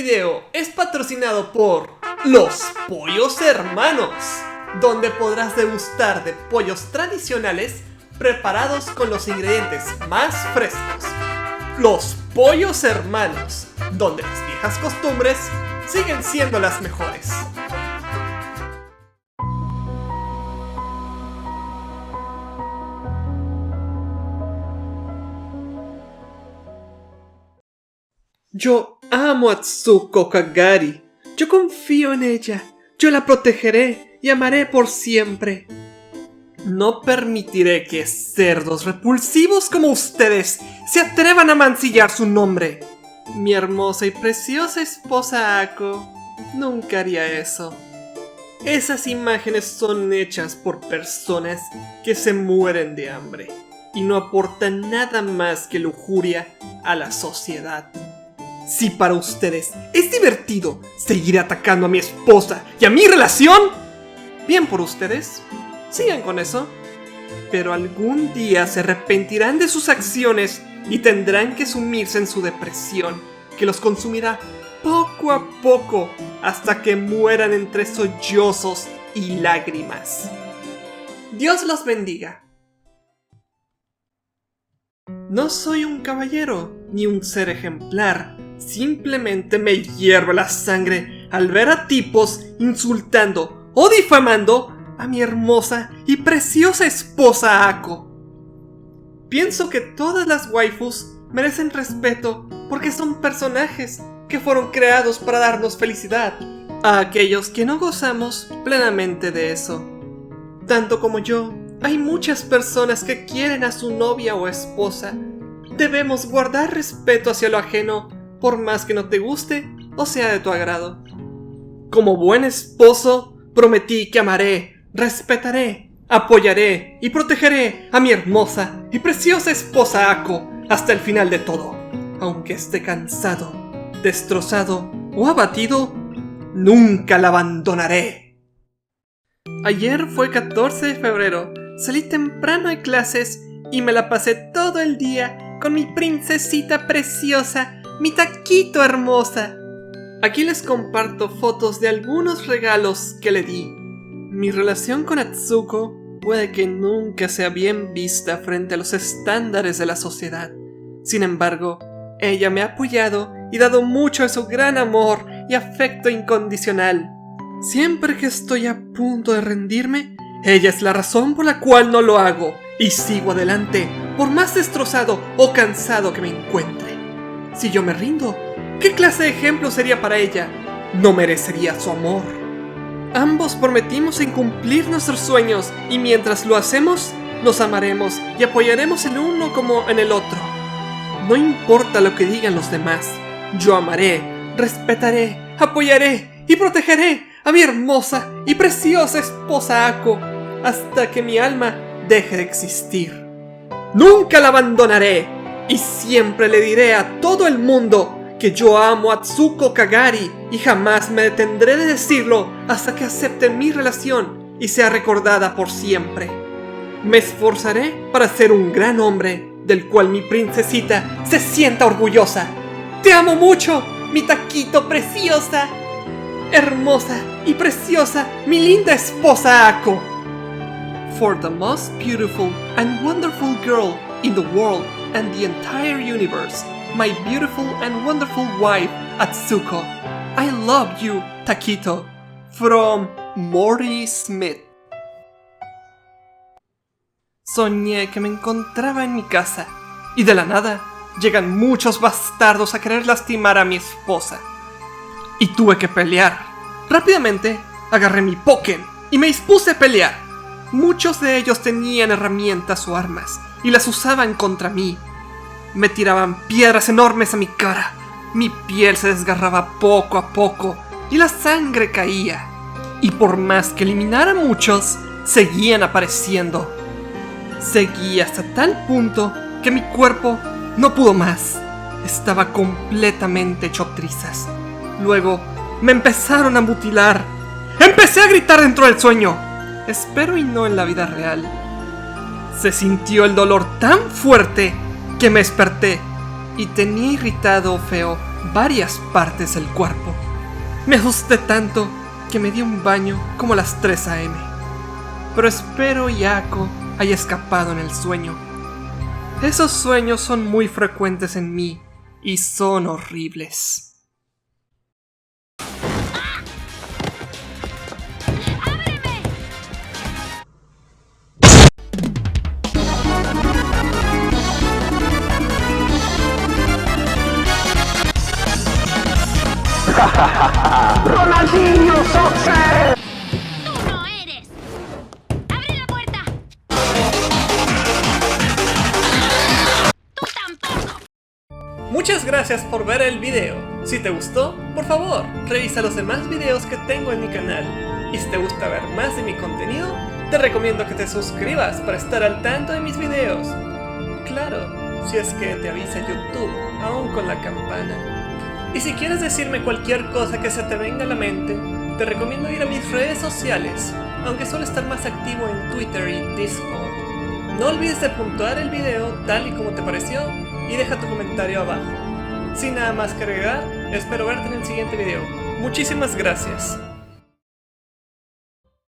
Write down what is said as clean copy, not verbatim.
video es patrocinado por Los Pollos Hermanos, donde podrás degustar de pollos tradicionales preparados con los ingredientes más frescos. Los Pollos Hermanos, donde las viejas costumbres siguen siendo las mejores. Yo amo a Atsuko Kagari. Yo confío en ella. Yo la protegeré y amaré por siempre. No permitiré que cerdos repulsivos como ustedes se atrevan a mancillar su nombre. Mi hermosa y preciosa esposa Ako nunca haría eso. Esas imágenes son hechas por personas que se mueren de hambre y no aportan nada más que lujuria a la sociedad. Si para ustedes es divertido seguir atacando a mi esposa y a mi relación, bien por ustedes, sigan con eso. Pero algún día se arrepentirán de sus acciones y tendrán que sumirse en su depresión, que los consumirá poco a poco hasta que mueran entre sollozos y lágrimas. Dios los bendiga. No soy un caballero ni un ser ejemplar. Simplemente me hierve la sangre al ver a tipos insultando o difamando a mi hermosa y preciosa esposa Ako. Pienso que todas las waifus merecen respeto porque son personajes que fueron creados para darnos felicidad a aquellos que no gozamos plenamente de eso. Tanto como yo, hay muchas personas que quieren a su novia o esposa. Debemos guardar respeto hacia lo ajeno, por más que no te guste o sea de tu agrado. Como buen esposo, prometí que amaré, respetaré, apoyaré y protegeré a mi hermosa y preciosa esposa Ako hasta el final de todo. Aunque esté cansado, destrozado o abatido, nunca la abandonaré. Ayer fue 14 de febrero, salí temprano de clases y me la pasé todo el día con mi princesita preciosa, mi taquito hermosa. Aquí les comparto fotos de algunos regalos que le di. Mi relación con Atsuko puede que nunca sea bien vista frente a los estándares de la sociedad. Sin embargo, ella me ha apoyado y dado mucho de su gran amor y afecto incondicional. Siempre que estoy a punto de rendirme, ella es la razón por la cual no lo hago y sigo adelante, por más destrozado o cansado que me encuentre. Si yo me rindo, ¿qué clase de ejemplo sería para ella? No merecería su amor. Ambos prometimos en cumplir nuestros sueños y mientras lo hacemos, nos amaremos y apoyaremos el uno como en el otro. No importa lo que digan los demás, yo amaré, respetaré, apoyaré y protegeré a mi hermosa y preciosa esposa Ako hasta que mi alma deje de existir. Nunca la abandonaré y siempre le diré a todo el mundo que yo amo a Atsuko Kagari y jamás me detendré de decirlo hasta que acepte mi relación y sea recordada por siempre. Me esforzaré para ser un gran hombre del cual mi princesita se sienta orgullosa. Te amo mucho, mi taquito preciosa, hermosa y preciosa, mi linda esposa Ako. For the most beautiful and wonderful girl in the world and the entire universe, my beautiful and wonderful wife, Atsuko. I love you, Taquito. From Morty Smith. Soñé que me encontraba en mi casa, y de la nada llegan muchos bastardos a querer lastimar a mi esposa. Y tuve que pelear. Rápidamente agarré mi Pokken y me dispuse a pelear. Muchos de ellos tenían herramientas o armas y las usaban contra mí. Me tiraban piedras enormes a mi cara. Mi piel se desgarraba poco a poco y la sangre caía. Y por más que eliminara a muchos, seguían apareciendo. Seguí hasta tal punto que mi cuerpo no pudo más. Estaba completamente hecho trizas. Luego me empezaron a mutilar. Empecé a gritar dentro del sueño. Espero y no en la vida real. Se sintió el dolor tan fuerte que me desperté y tenía irritado feo varias partes del cuerpo. Me asusté tanto que me di un baño como a las 3 AM. Pero espero Yako haya escapado en el sueño. Esos sueños son muy frecuentes en mí y son horribles. ¡Ronaldinho Soccer! ¡Tú no eres! ¡Abre la puerta! ¡Tú tampoco! Muchas gracias por ver el video. Si te gustó, por favor, revisa los demás videos que tengo en mi canal. Y si te gusta ver más de mi contenido, te recomiendo que te suscribas para estar al tanto de mis videos. Claro, si es que te avisa YouTube, aún con la campana. Y si quieres decirme cualquier cosa que se te venga a la mente, te recomiendo ir a mis redes sociales, aunque suelo estar más activo en Twitter y Discord. No olvides de puntuar el video tal y como te pareció y deja tu comentario abajo. Sin nada más que agregar, espero verte en el siguiente video. Muchísimas gracias.